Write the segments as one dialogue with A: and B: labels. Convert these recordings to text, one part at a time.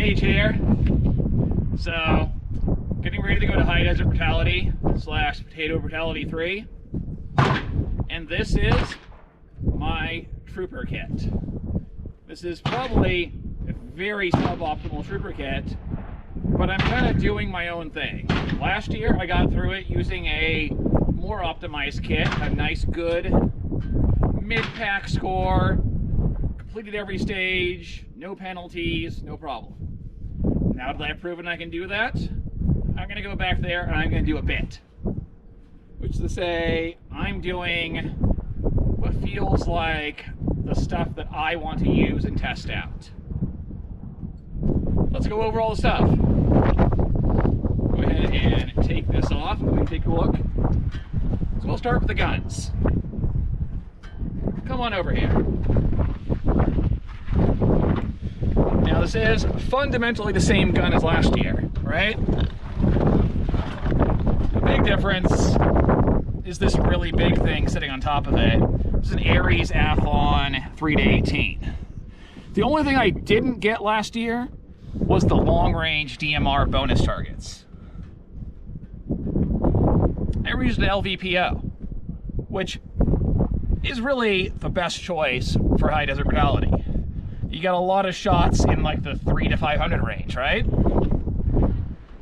A: Mage here. So, getting ready to go to High Desert Brutality / Potato Brutality 3. And this is my trooper kit. This is probably a very suboptimal trooper kit, but I'm kind of doing my own thing. Last year I got through it using a more optimized kit, a nice good mid-pack score, completed every stage, no penalties, no problem. Now that I've proven I can do that, I'm going to go back there and I'm going to do a bit. Which is to say, I'm doing what feels like the stuff that I want to use and test out. Let's go over all the stuff. Go ahead and take this off and take a look. So we'll start with the guns. Come on over here. Now this is fundamentally the same gun as last year, right? The big difference is this really big thing sitting on top of it. This is an Ares Athlon 3-18. The only thing I didn't get last year was the long-range DMR bonus targets. I used an LVPO, which is really the best choice for High Desert Brutality. You got a lot of shots in like the 300 to 500 range, right?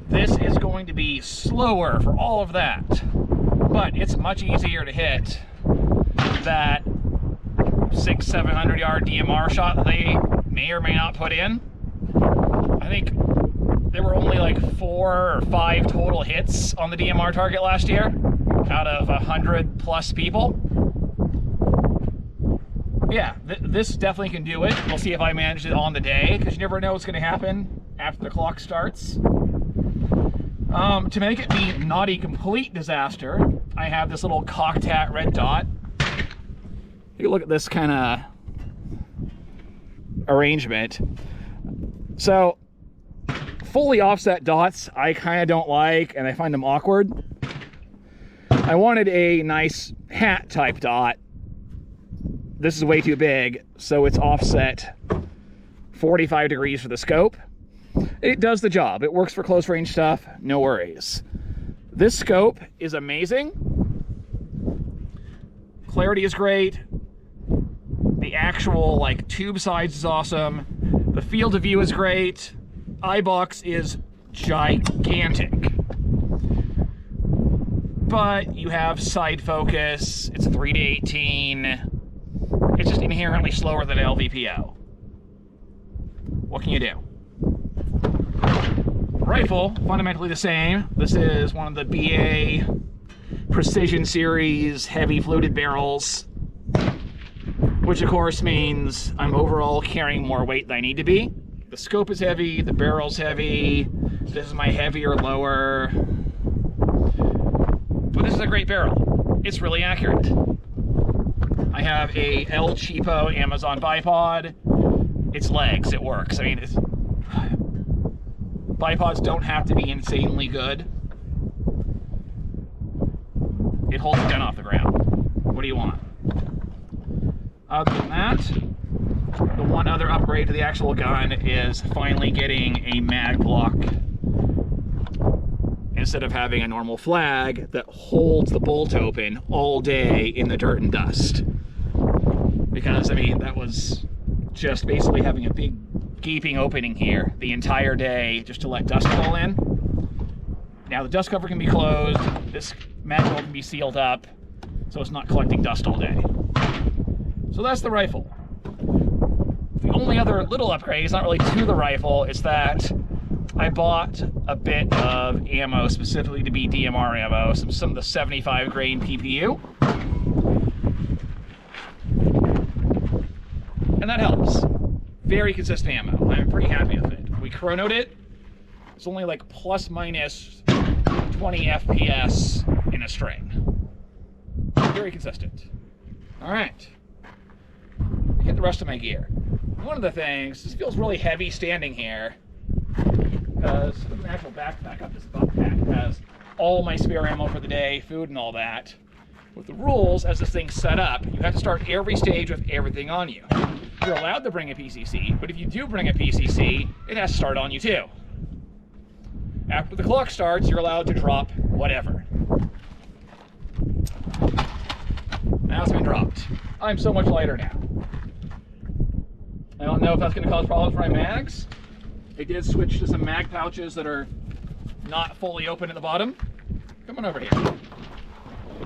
A: This is going to be slower for all of that, but it's much easier to hit that 600-700 yard DMR shot that they may or may not put in. I think there were only like 4 or 5 total hits on the DMR target last year out of 100 plus people. Yeah, this definitely can do it. We'll see if I manage it on the day, because you never know what's going to happen after the clock starts. To make it be not a complete disaster, I have this little cocked-hat red dot. Take a look at this kind of arrangement. So, fully offset dots I kind of don't like, and I find them awkward. I wanted a nice hat type dot. This is way too big, so it's offset 45 degrees for the scope. It does the job. It works for close range stuff, no worries. This scope is amazing. Clarity is great. The actual like tube size is awesome. The field of view is great. Eye box is gigantic. But you have side focus. It's a 3-18. It's just inherently slower than an LVPO. What can you do? Rifle, fundamentally the same. This is one of the BA Precision Series heavy fluted barrels, which of course means I'm overall carrying more weight than I need to be. The scope is heavy, the barrel's heavy, this is my heavier lower. But this is a great barrel. It's really accurate. I have a El Cheapo Amazon bipod. It's legs, it works. I mean, bipods don't have to be insanely good. It holds a gun off the ground. What do you want? Other than that, the one other upgrade to the actual gun is finally getting a mag block instead of having a normal flag that holds the bolt open all day in the dirt and dust. Because, I mean, that was just basically having a big gaping opening here the entire day just to let dust fall in. Now the dust cover can be closed, this mag bolt can be sealed up, so it's not collecting dust all day. So that's the rifle. The only other little upgrade, it's not really to the rifle, is that I bought a bit of ammo specifically to be DMR ammo, some of the 75 grain PPU. And that helps. Very consistent ammo. I'm pretty happy with it. We chronoed it. It's only like plus minus 20 FPS in a string. Very consistent. All right. Get the rest of my gear. One of the things, this feels really heavy standing here, because the actual backpack up this butt pack has all my spare ammo for the day, food and all that, With the rules, as this thing's set up, you have to start every stage with everything on you. You're allowed to bring a PCC, but if you do bring a PCC, it has to start on you too. After the clock starts, you're allowed to drop whatever. Now it's been dropped. I'm so much lighter now. I don't know if that's going to cause problems for my mags. I did switch to some mag pouches that are not fully open at the bottom. Come on over here.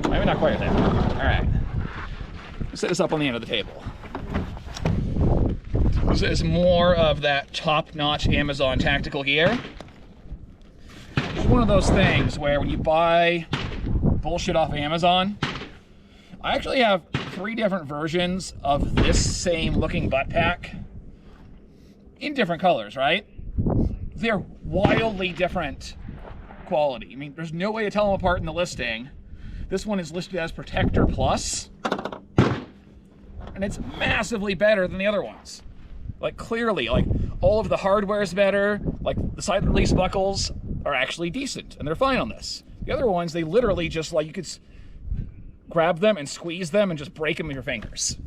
A: Maybe not quite there. All right. Set this up on the end of the table. This is more of that top-notch Amazon tactical gear. It's one of those things where when you buy bullshit off Amazon, I actually have 3 different versions of this same looking butt pack in different colors, right? They're wildly different quality. I mean, there's no way to tell them apart in the listing. This one is listed as Protector Plus, and it's massively better than the other ones. Like, clearly, like, all of the hardware is better, like, the side release buckles are actually decent, and they're fine on this. The other ones, they literally just, like, you could grab them and squeeze them and just break them with your fingers.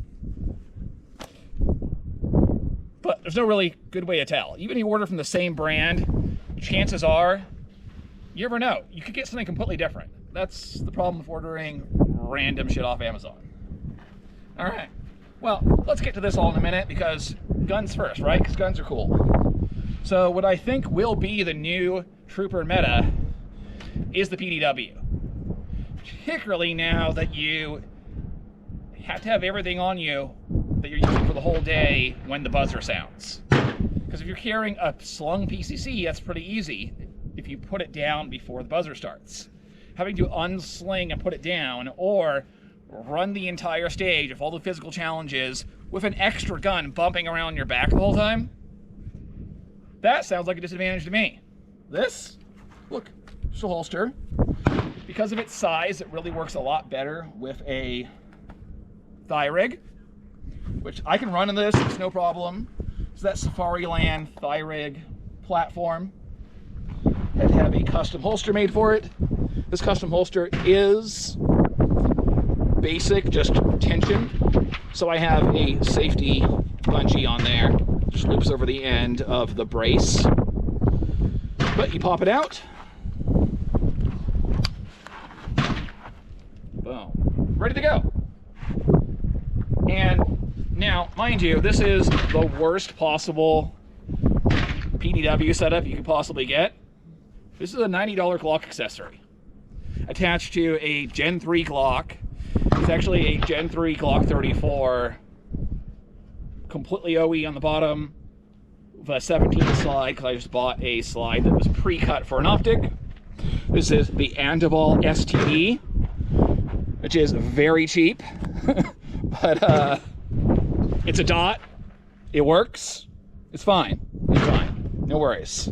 A: But there's no really good way to tell. Even if you order from the same brand, chances are, you never know. You could get something completely different. That's the problem with ordering random shit off Amazon. All right. Well, let's get to this all in a minute, because guns first, right? Because guns are cool. So what I think will be the new Trooper meta is the PDW. Particularly now that you have to have everything on you that you're using for the whole day when the buzzer sounds. Because if you're carrying a slung PCC, that's pretty easy if you put it down before the buzzer starts. Having to unsling and put it down, or run the entire stage with all the physical challenges with an extra gun bumping around your back the whole time, that sounds like a disadvantage to me. This, look, it's a holster. Because of its size, it really works a lot better with a thigh rig, which I can run in this, it's no problem. It's that Safariland thigh rig platform. Had to have a custom holster made for it. This custom holster is basic, just tension. So I have a safety bungee on there, just loops over the end of the brace. But you pop it out. Boom. Ready to go. And now, mind you, this is the worst possible PDW setup you could possibly get. This is a $90 Glock accessory attached to a Gen 3 Glock. It's actually a Gen 3 Glock 34, completely OE on the bottom, with a 17 slide, because I just bought a slide that was pre-cut for an optic. This is the Antival STE, which is very cheap, but it's a dot, it works, it's fine, no worries.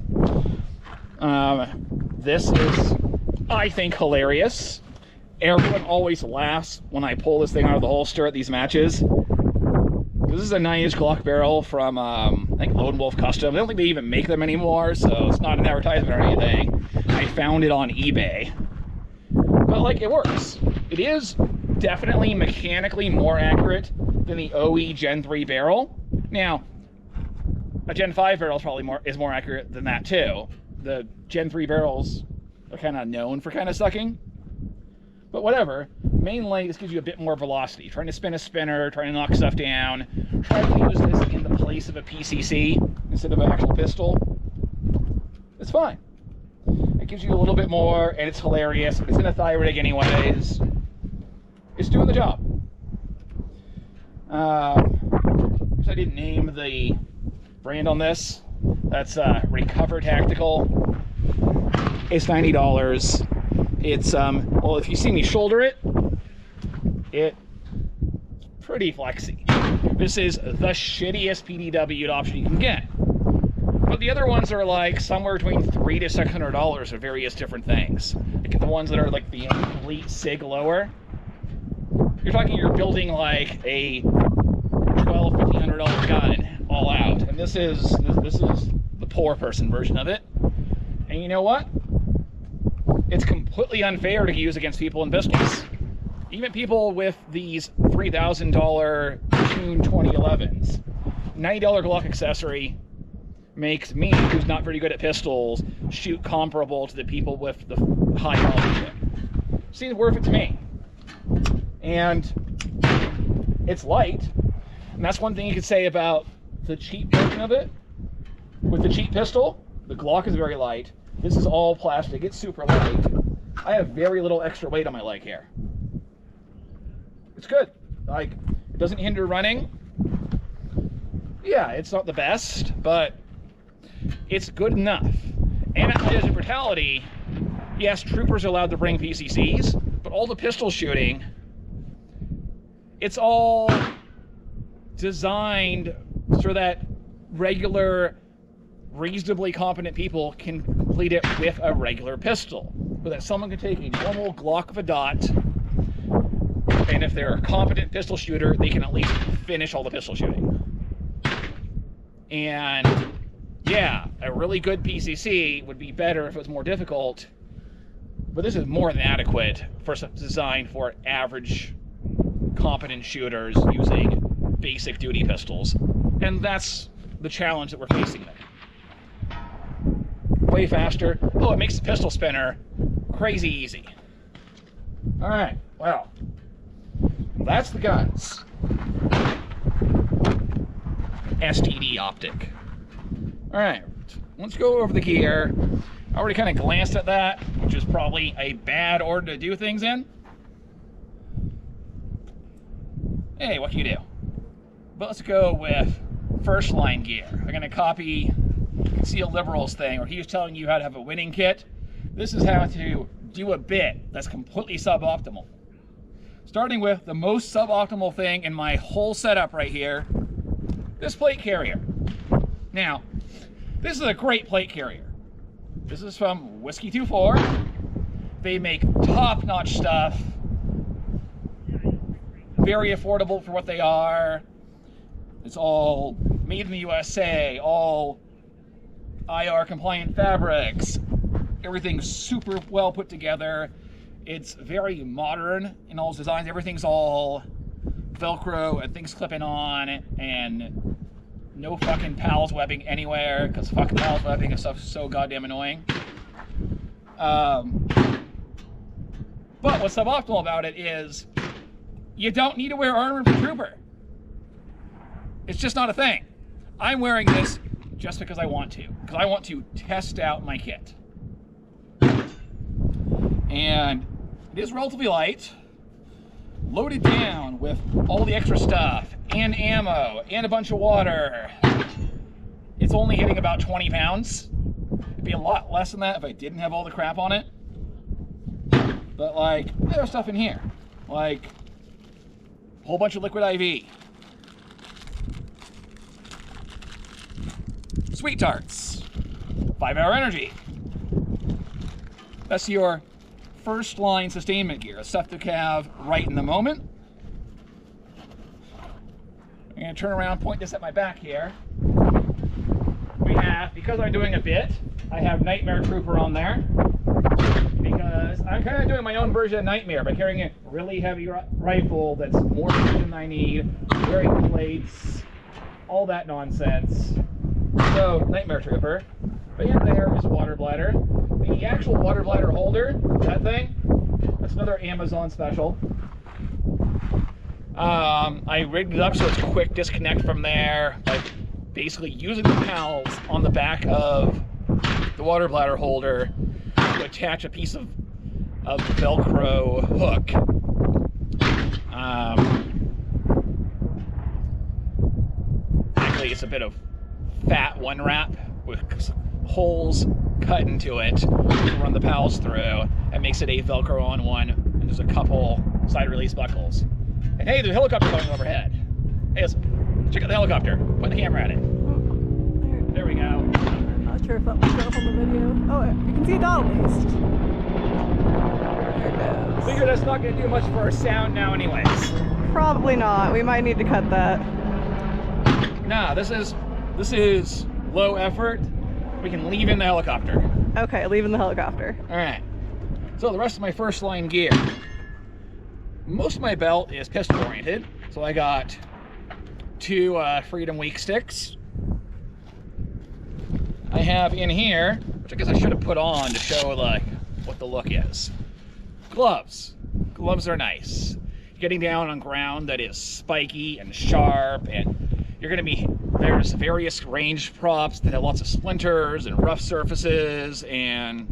A: This is, I think, hilarious. Everyone always laughs when I pull this thing out of the holster at these matches. This is a 9-inch Glock barrel from, I think, Lone Wolf Custom. I don't think they even make them anymore, so it's not an advertisement or anything. I found it on eBay. But, like, it works. It is definitely mechanically more accurate than the OE Gen 3 barrel. Now, a Gen 5 barrel is more accurate than that, too. The Gen 3 barrels are kind of known for kind of sucking. But whatever, mainly this gives you a bit more velocity. Trying to spin a spinner, trying to knock stuff down, trying to use this in the place of a PCC instead of an actual pistol. It's fine. It gives you a little bit more, and it's hilarious. It's in a thigh rig anyways. It's doing the job. I didn't name the brand on this. That's Recover Tactical. It's $90. It's, well, if you see me shoulder it, it's pretty flexy. This is the shittiest PDW option you can get. But the other ones are like somewhere between $300 to $600 for various different things. Like the ones that are like the complete SIG lower. You're building like a $1,200, $1,500 gun all out. And this is the poor person version of it. And you know what? It's completely unfair to use against people in pistols. even people with these $3,000 Tune 2011s, $90 Glock accessory makes me, who's not very good at pistols, shoot comparable to the people with the high quality shit. Seems worth it to me. And it's light, and that's one thing you could say about the cheap version of it. With the cheap pistol, the Glock is very light. This is all plastic, it's super light. I have very little extra weight on my leg here. It's good. Like, it doesn't hinder running. Yeah, it's not the best, but it's good enough. And at Desert Brutality, yes, troopers are allowed to bring PCCs, but all the pistol shooting, it's all designed so that regular, reasonably competent people can complete it with a regular pistol. So that someone can take a normal Glock of a dot, and if they're a competent pistol shooter, they can at least finish all the pistol shooting. And yeah, a really good PCC would be better if it was more difficult, but this is more than adequate for designed for average competent shooters using basic duty pistols. And that's the challenge that we're facing there. Way faster. Oh, it makes the pistol spinner crazy easy. All right, well, that's the guns. STD optic. All right, let's go over the gear. I already kind of glanced at that, which is probably a bad order to do things in. Hey, what can you do? But let's go with first line gear. I'm gonna copy Conceal Liberal's thing, where he was telling you how to have a winning kit. This is how to do a bit that's completely suboptimal. Starting with the most suboptimal thing in my whole setup right here, this plate carrier. Now, this is a great plate carrier. This is from Whiskey 24. They make top-notch stuff. Very affordable for what they are. It's all made in the USA, all IR compliant fabrics. Everything's super well put together. It's very modern in all its designs. Everything's all Velcro and things clipping on, and no fucking pals webbing anywhere, because fucking pals webbing and stuff is so goddamn annoying. But what's suboptimal about it is you don't need to wear armor for trooper. It's just not a thing. I'm wearing this just because I want to test out my kit. And it is relatively light, loaded down with all the extra stuff, and ammo, and a bunch of water. It's only hitting about 20 pounds. It'd be a lot less than that if I didn't have all the crap on it. But like, there's stuff in here. Like, a whole bunch of liquid IV. Sweet Tarts. 5-hour energy. That's your first line sustainment gear. Stuff to have right in the moment. I'm gonna turn around, point this at my back here. We have, because I'm doing a bit, I have Nightmare Trooper on there. Because I'm kind of doing my own version of Nightmare by carrying a really heavy rifle that's more precision than I need, wearing plates, all that nonsense. So, Nightmare Trooper. But in there is a water bladder. The actual water bladder holder, that thing, that's another Amazon special. I rigged it up so it's a quick disconnect from there, by basically using the pals on the back of the water bladder holder to attach a piece of Velcro hook. Actually, it's a bit of fat one wrap with holes cut into it to run the pals through. That makes it a Velcro on one, and there's a couple side release buckles. And hey, there's a helicopter going overhead. Hey, listen, check out the helicopter. Point the camera at it. There we go.
B: I'm not sure if that will show up on the video. Oh, you can see a dot at least. There it goes.
A: Figure that's not going to do much for our sound now anyways.
B: Probably not. We might need to cut that.
A: Nah, this is low effort. We can leave in the helicopter.
B: Okay, leaving the helicopter.
A: All right. So the rest of my first line gear. most of my belt is pistol oriented. So I got 2 Freedom Week sticks. I have in here, which I guess I should have put on to show like what the look is. Gloves. Gloves are nice. Getting down on ground that is spiky and sharp, and there's various ranged props that have lots of splinters and rough surfaces, and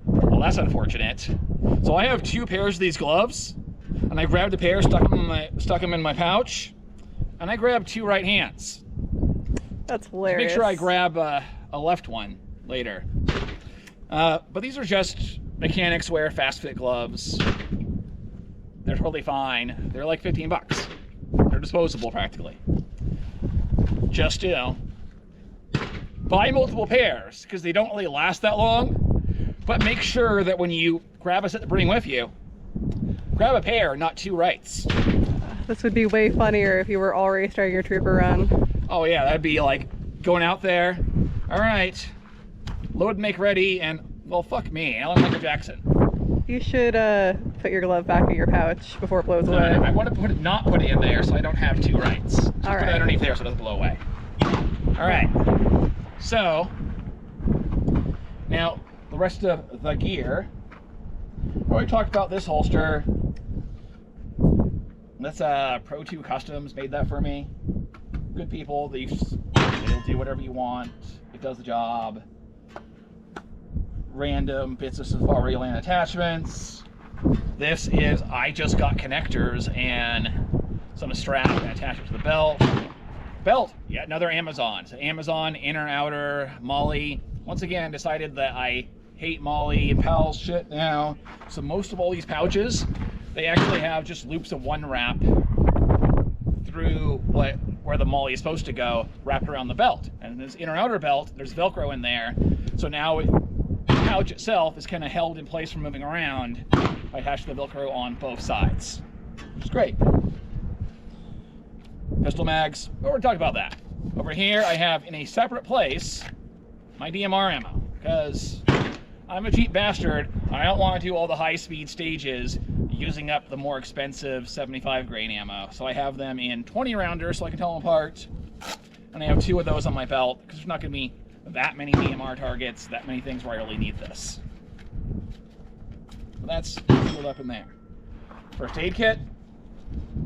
A: well, that's unfortunate. So I have 2 pairs of these gloves, and I grabbed a pair, stuck them in my pouch, and I grabbed 2 right hands.
B: That's hilarious.
A: Make sure I grab a left one later. But these are just mechanics wear fast fit gloves. They're totally fine. They're like 15 bucks. They're disposable practically. Just, buy multiple pairs because they don't really last that long. But make sure that when you grab a set to bring with you, grab a pair, not 2 rights.
B: This would be way funnier if you were already starting your trooper run.
A: Oh yeah, that'd be like going out there. All right, load, make ready, and well, fuck me, Alan Michael Jackson.
B: You should put your glove back in your pouch before it blows away.
A: I want to not put it in there so I don't have 2 rights. Just
B: All right.
A: Put it underneath there so it doesn't blow away. All right. So now the rest of the gear. We already talked about this holster. That's Pro 2 Customs made that for me. Good people. They'll do whatever you want. It does the job. Random bits of Safari Land attachments. This is, I just got connectors and some strap and attach it to the belt. Belt, yeah, another Amazon. So Amazon, inner, outer, Molly. Once again, decided that I hate Molly and Pal's shit now. So most of all these pouches, they actually have just loops of 1 wrap through where the Molly is supposed to go, wrapped around the belt. And this inner outer belt, there's Velcro in there. So now the pouch itself is kind of held in place from moving around by attaching the Velcro on both sides, which is great. Pistol mags, we already talked about that. Over here, I have in a separate place my DMR ammo, because I'm a cheap bastard. I don't want to do all the high-speed stages using up the more expensive 75 grain ammo. So I have them in 20 rounders so I can tell them apart. And I have 2 of those on my belt because there's not going to be that many DMR targets, that many things where I really need this. So that's filled up in there. First aid kit,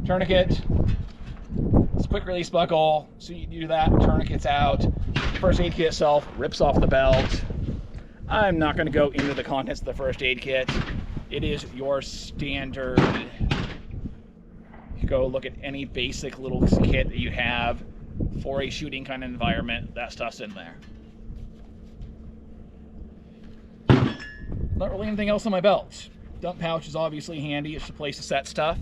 A: tourniquet, this quick release buckle. So you do that, tourniquet's out. First aid kit itself rips off the belt. I'm not going to go into the contents of the first aid kit. It is your standard. You go look at any basic little kit that you have for a shooting kind of environment, that stuff's in there. Not really anything else on my belt. Dump pouch is obviously handy. It's a place to set stuff.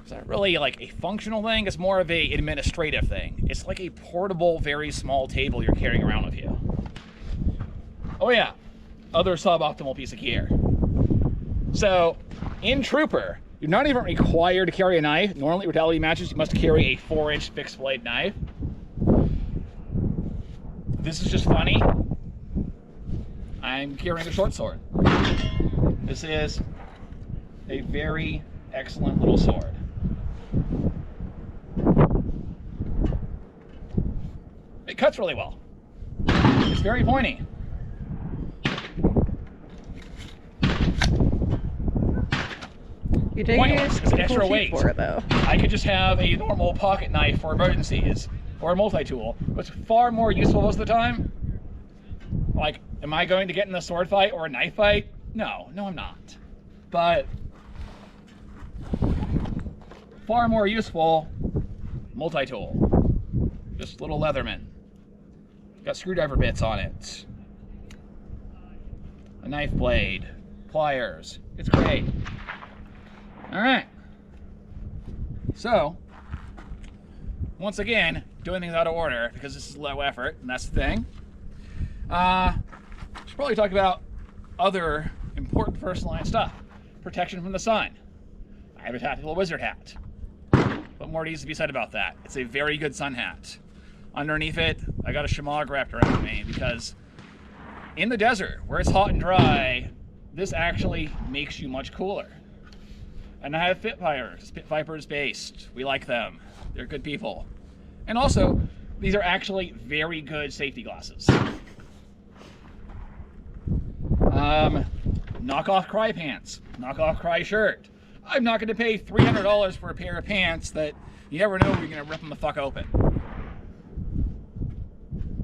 A: It's not really like a functional thing. It's more of a administrative thing. It's like a portable, very small table you're carrying around with you. Oh yeah, other suboptimal piece of gear. So, in Trooper, you're not even required to carry a knife. Normally, Brutality matches, you must carry a 4-inch fixed blade knife. This is just funny. I'm carrying a short sword. This is a very excellent little sword. It cuts really well. It's very pointy.
B: You take
A: Pointless. It's an extra
B: cheap
A: weight.
B: for it, though.
A: I could just have a normal pocket knife for emergencies, or a multi-tool. It's far more useful most of the time. Like, am I going to get in a sword fight or a knife fight? No, I'm not. But far more useful, multi-tool. Just little Leatherman. Got screwdriver bits on it. A knife blade, pliers. It's great. All right. So, once again, doing things out of order because this is low effort, and that's the thing. Should probably talk about other important first line stuff. Protection from the sun. I have a tactical wizard hat. What more needs to be said about that? It's a very good sun hat. Underneath it, I got a shamag wrapped around me because in the desert, where it's hot and dry, this actually makes you much cooler. And I have Pit Vipers based. We like them. They're good people. And also, these are actually very good safety glasses. Knockoff Cry pants, knockoff Cry shirt. I'm not going to pay $300 for a pair of pants that you never know you're going to rip them the fuck open.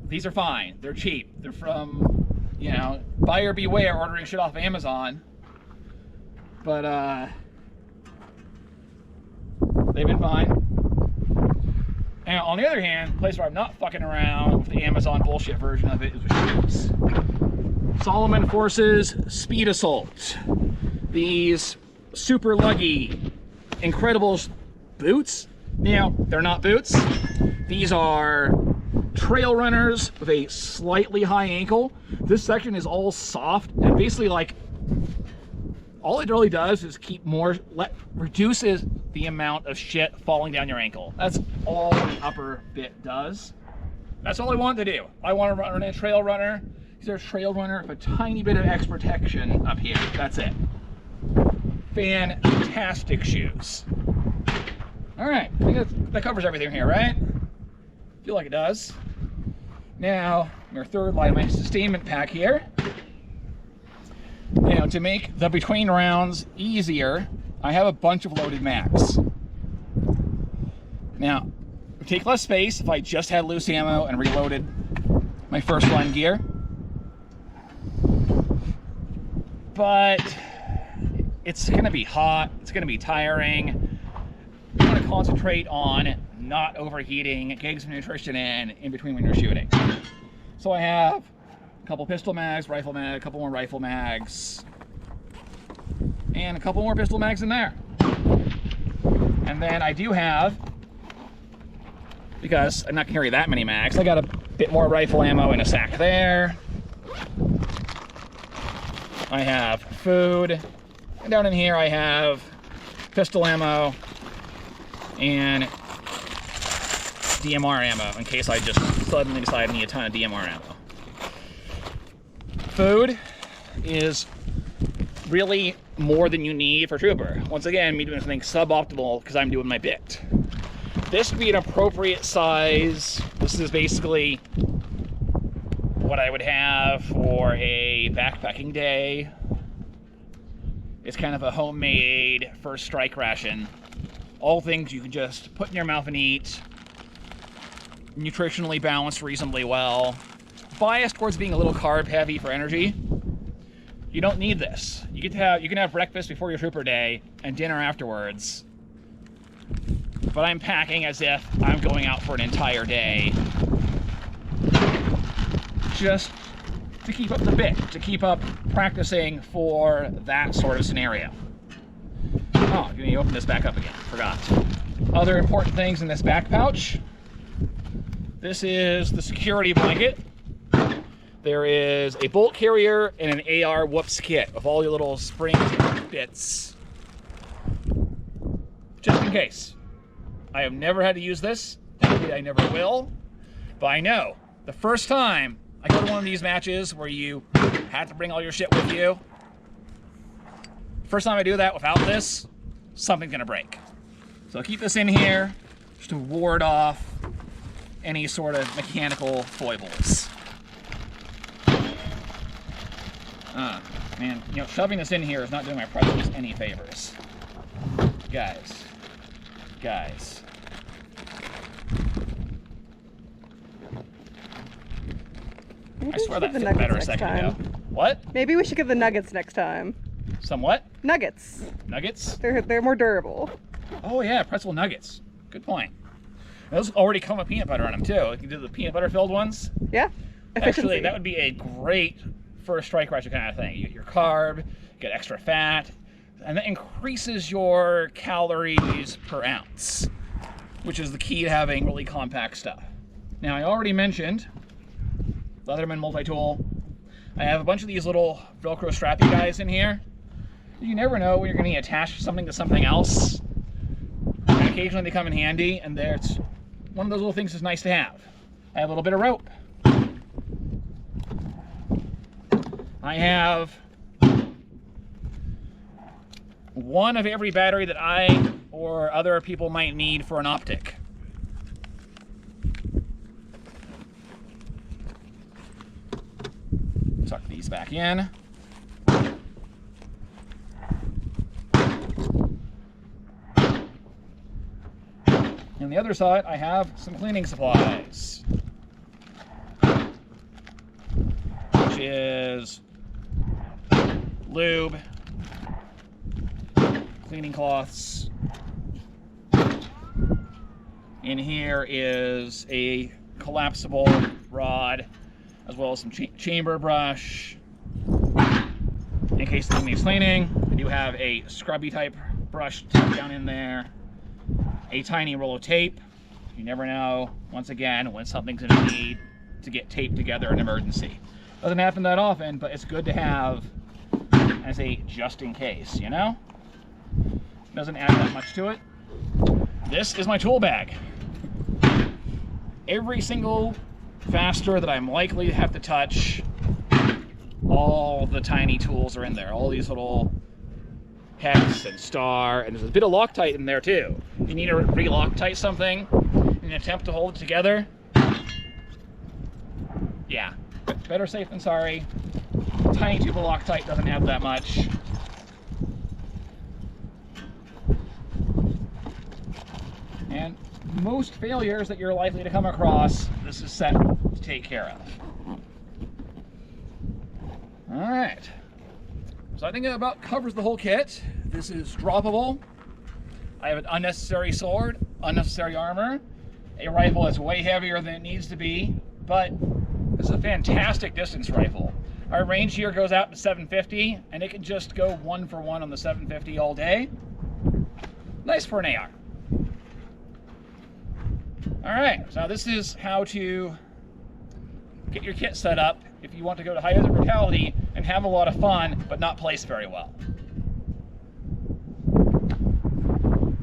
A: These are fine. They're cheap. They're from, you know, buyer beware ordering shit off of Amazon. But, they've been fine. And on the other hand, the place where I'm not fucking around with the Amazon bullshit version of it is with shoes. Solomon Forces Speed Assault. These super luggy, incredible boots. Now, they're not boots. These are trail runners with a slightly high ankle. This section is all soft and basically like, all it really does is reduces the amount of shit falling down your ankle. That's all the upper bit does. That's all I want to do. I want to run a trail runner. These are a trail runner with a tiny bit of X protection up here. That's it. Fantastic shoes. All right, I think that covers everything here, right? Feel like it does. Now, your third line of my sustainment pack here. You know, to make the between rounds easier, I have a bunch of loaded mags. Now, it would take less space if I just had loose ammo and reloaded my first line gear. But it's going to be hot, it's going to be tiring. You want to concentrate on not overheating, getting some nutrition in between when you're shooting. So I have a couple pistol mags, rifle mag, a couple more rifle mags, and a couple more pistol mags in there. And then I do have, because I'm not gonna carry that many mags, I got a bit more rifle ammo in a sack there. I have food, and down in here I have pistol ammo and DMR ammo in case I just suddenly decide I need a ton of DMR ammo. Food is really more than you need for trooper. Once again, me doing something suboptimal because I'm doing my bit. This would be an appropriate size. This is basically what I would have for a backpacking day. It's kind of a homemade first strike ration. All things you can just put in your mouth and eat. Nutritionally balanced reasonably well. Biased towards being a little carb heavy for energy. You don't need this. You can have breakfast before your trooper day and dinner afterwards. But I'm packing as if I'm going out for an entire day. Just to keep up the bit, to keep up practicing for that sort of scenario. Oh, let me open this back up again. Forgot. Other important things in this back pouch. This is the security blanket. There is a bolt carrier and an AR whoops kit with all your little springs and bits. Just in case. I have never had to use this. Technically, I never will. But I know the first time I go to one of these matches where you have to bring all your shit with you, first time I do that without this, something's gonna break. So I'll keep this in here just to ward off any sort of mechanical foibles. Man, you know, shoving this in here is not doing my pretzels any favors. Guys.
B: Maybe
A: I swear that fit better a second ago. What?
B: Maybe we should give the nuggets next time.
A: Some what?
B: Nuggets.
A: Nuggets?
B: They're more durable.
A: Oh yeah, pretzel nuggets. Good point. Those already come with peanut butter on them too. You can do the peanut butter filled ones.
B: Yeah.
A: Actually, that would be a great first strike ration kind of thing. You get your carb, you get extra fat, and that increases your calories per ounce, which is the key to having really compact stuff. Now, I already mentioned Leatherman multi-tool. I have a bunch of these little Velcro strappy guys in here. You never know when you're going to attach something to something else. And occasionally they come in handy, and it's one of those little things that's nice to have. I have a little bit of rope. I have one of every battery that I or other people might need for an optic. Tuck these back in. On the other side, I have some cleaning supplies, which is lube, cleaning cloths. In here is a collapsible rod, as well as some chamber brush. In case something needs cleaning, I do have a scrubby type brush down in there. A tiny roll of tape. You never know, once again, when something's going to need to get taped together in an emergency. Doesn't happen that often, but it's good to have as a just in case, you know? Doesn't add that much to it. This is my tool bag. Every single faster that I'm likely to have to touch, all the tiny tools are in there. All these little hex and star, and there's a bit of Loctite in there too. You need to re-Loctite something in an attempt to hold it together. Yeah, better safe than sorry. Tiny tube of Loctite doesn't have that much. And most failures that you're likely to come across, this is set to take care of. All right. So I think it about covers the whole kit. This is droppable. I have an unnecessary sword, unnecessary armor, a rifle that's way heavier than it needs to be, but this is a fantastic distance rifle. Our range here goes out to 750, and it can just go 1-for-1 on the 750 all day. Nice for an AR. All right, so this is how to get your kit set up if you want to go to high desert brutality and have a lot of fun, but not place very well.